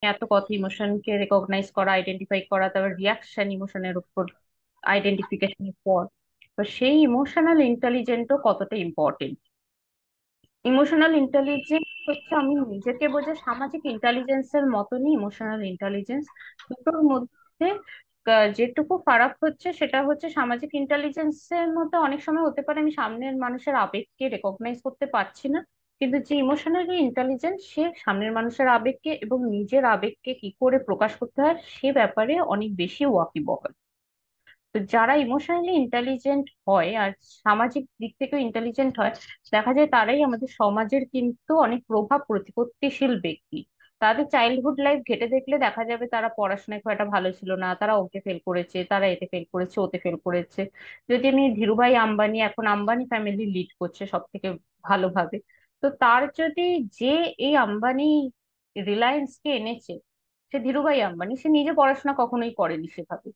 এত কথা, ইমোশনকে রেকগনাইজ করা, আইডেন্টিফাই করা, তারপর রিয়াকশন ইমোশনের উপর, আইডেন্টিফিকেশনের পর, তো সেই ইমোশনাল ইন্টেলিজেন্টও কতটা ইম্পর্টেন্ট। ইমোশনাল ইন্টেলিজেন্স হচ্ছে আমি নিজেকে বোঝা সামাজিক ইন্টেলিজেন্সের মতনই ইমোশনাল ইন্টেলিজেন্স। দুটোর মধ্যে যেটুকু ফারাক হচ্ছে সেটা হচ্ছে সামাজিক ইন্টেলিজেন্সের মধ্যে অনেক সময় হতে পারে আমি সামনের মানুষের আবেগকে রেকগনাইজ করতে পারছি না, কিন্তু যে ইমোশনালি ইন্টেলিজেন্স সে সামনের মানুষের আবেগকে এবং নিজের আবেগকে কি করে প্রকাশ করতে হয় সে ব্যাপারে অনেক বেশি ওয়াকিবহাল। তো যারা ইমোশনালি ইন্টেলিজেন্ট হয় আর সামাজিক দিক থেকেও ইন্টেলিজেন্ট হয়, দেখা যায় তারাই আমাদের সমাজের কিন্তু অনেক প্রভাব প্রতিপত্তিশীল ব্যক্তি। তাদের চাইল্ডহুড লাইফ ঘেটে দেখলে দেখা যাবে তারা পড়াশোনায় খুব একটা ভালো ছিল না, তারা ওকে ফেল করেছে, তারা এতে ফেল করেছে, ওতে ফেল করেছে। যদি আমি ধীরুভাই আম্বানি, এখন আম্বানি ফ্যামিলি লিড করছে সব থেকে ভালোভাবে, তো তার যদি, যে এই আম্বানি রিলায়েন্স কে এনেছে, সে ধীরুভাই আম্বানি, সে নিজে পড়াশোনা কখনোই করেনি সেভাবে,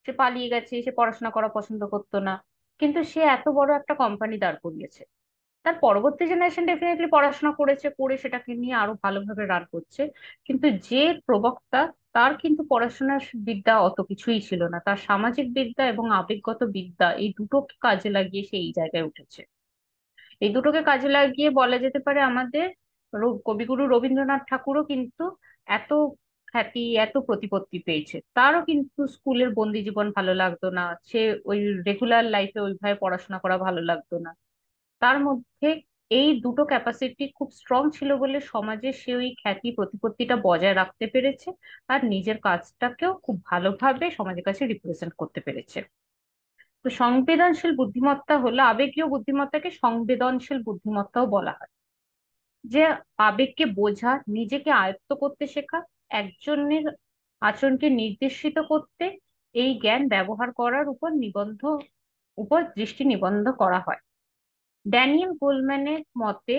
সে পালিয়ে গেছে, সে পড়াশোনা করা পছন্দ করতো না, কিন্তু সে এত বড় একটা কোম্পানি দাঁড় করিয়েছে। তার পরবর্তী জেনারেশন ডেফিনেটলি পড়াশোনা করেছে, করে সেটাকে নিয়ে আরো ভালোভাবে রান করছে, কিন্তু যে প্রবক্তা, তার কিন্তু পড়াশোনার বিদ্যা অত কিছুই ছিল না, তার সামাজিক বিদ্যা এবং আবেগগত বিদ্যা এই দুটোকে কাজে লাগিয়ে সে এই জায়গায় উঠেছে। এই দুটোকে কাজে লাগিয়ে বলা যেতে পারে আমাদের কবিগুরু রবীন্দ্রনাথ ঠাকুরও কিন্তু এত খ্যাতি, এত প্রতিপত্তি পেয়েছে। তারও কিন্তু স্কুলের বন্দি জীবন ভালো লাগতো না, সে ওই রেগুলার লাইফে ওইভাবে পড়াশোনা করা ভালো লাগতো না। তার মধ্যে এই দুটো ক্যাপাসিটি খুব স্ট্রং ছিল বলে সমাজে সে ওই খ্যাতি প্রতিপত্তিটা বজায় রাখতে পেরেছে, আর নিজের কাজটাকেও খুব ভালোভাবে সমাজের কাছে রিপ্রেজেন্ট করতে পেরেছে। তো সংবেদনশীল বুদ্ধিমত্তা হলো, আবেগীয় বুদ্ধিমত্তাকে সংবেদনশীল বুদ্ধিমত্তাও বলা হয়। যে আবেগকে বোঝা, নিজেকে আয়ত্ত করতে শেখা, একজনের আচরণকে নির্দেশিত করতে এই জ্ঞান ব্যবহার করার উপর দৃষ্টি নিবদ্ধ করা হয়। ড্যানিয়েল গোলম্যানের মতে,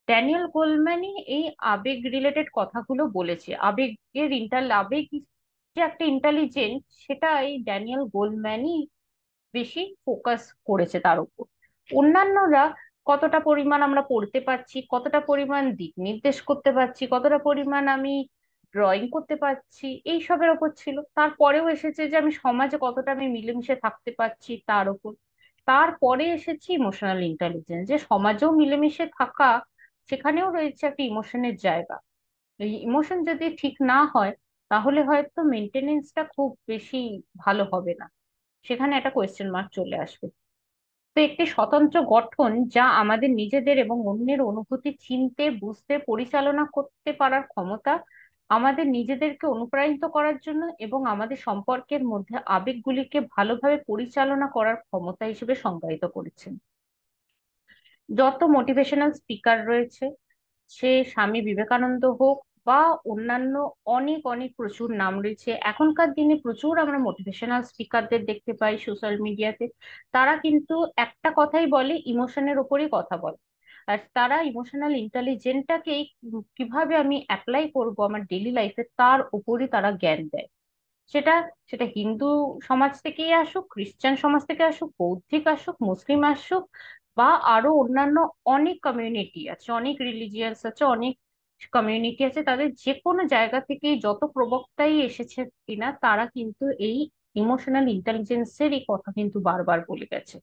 ড্যানিয়েল গোলম্যানই এই আবেগ রিলেটেড কথাগুলো বলেছে। আবেগ যে একটা ইন্টেলিজেন্ট, সেটা এই ড্যানিয়েল গোলম্যানই বেশি ফোকাস করেছে তার উপর। অন্যান্যরা কতটা পরিমাণ আমরা পড়তে পারছি, কতটা পরিমাণ দিক নির্দেশ করতে পারছি, কতটা পরিমাণ আমি ড্রয়িং করতে পারছি, এইসবের ওপর ছিল। তারপরেও এসেছে যে আমি সমাজে কতটা আমি মিলেমিশে থাকতে পারছি তার উপর। তারপরে এসেছে ইমোশনাল ইন্টেলিজেন্স, যে সমাজেও মিলেমিশে থাকা, সেখানেও রয়েছে একটা ইমোশনের জায়গা। এই ইমোশন যদি ঠিক না হয়, তাহলে হয়তো মেনটেনেন্সটা খুব বেশি ভালো হবে না, সেখানে একটা কোয়েশ্চেন মার্ক চলে আসবে। তো একটি স্বতন্ত্র গঠন যা আমাদের নিজেদের এবং অন্যের অনুভূতি চিনতে, বুঝতে, পরিচালনা করতে পারার ক্ষমতা, আমাদের নিজেদেরকে অনুপ্রাণিত করার জন্য এবং আমাদের সম্পর্কের মধ্যে আবেগগুলিকে ভালোভাবে পরিচালনা করার ক্ষমতা হিসেবে সংজ্ঞায়িত করেছেন। যত মোটিভেশনাল স্পিকার রয়েছে, সে স্বামী বিবেকানন্দ হোক বা অন্যান্য অনেক অনেক প্রচুর নাম রয়েছে, এখনকার দিনে প্রচুর আমরা মোটিভেশনাল স্পিকারদের দেখতে পাই সোশ্যাল মিডিয়াতে। তারা কিন্তু একটা কথাই বলে, ইমোশনের ওপরই কথা বলে। আর তারা ইমোশনাল ইন্টেলিজেন্সটাকে কিভাবে আমি অ্যাপ্লাই করব আমার ডেইলি লাইফে তার উপরই তারা জ্ঞান দেয়। সেটা সেটা হিন্দু সমাজ থেকেই আসুক, খ্রিস্টান সমাজ থেকে আসুক, বৌদ্ধিক আসুক, মুসলিম আসুক, বা আরো অন্যান্য অনেক কমিউনিটি আছে, অনেক রিলিজিয়াস আছে, অনেক কমিউনিটি আছে, তাদের যে কোনো জায়গা থেকে যত প্রবক্তাই এসেছে কিনা, তারা কিন্তু এই ইমোশনাল ইন্টেলিজেন্সের এই কথা কিন্তু বারবার বলে গেছে।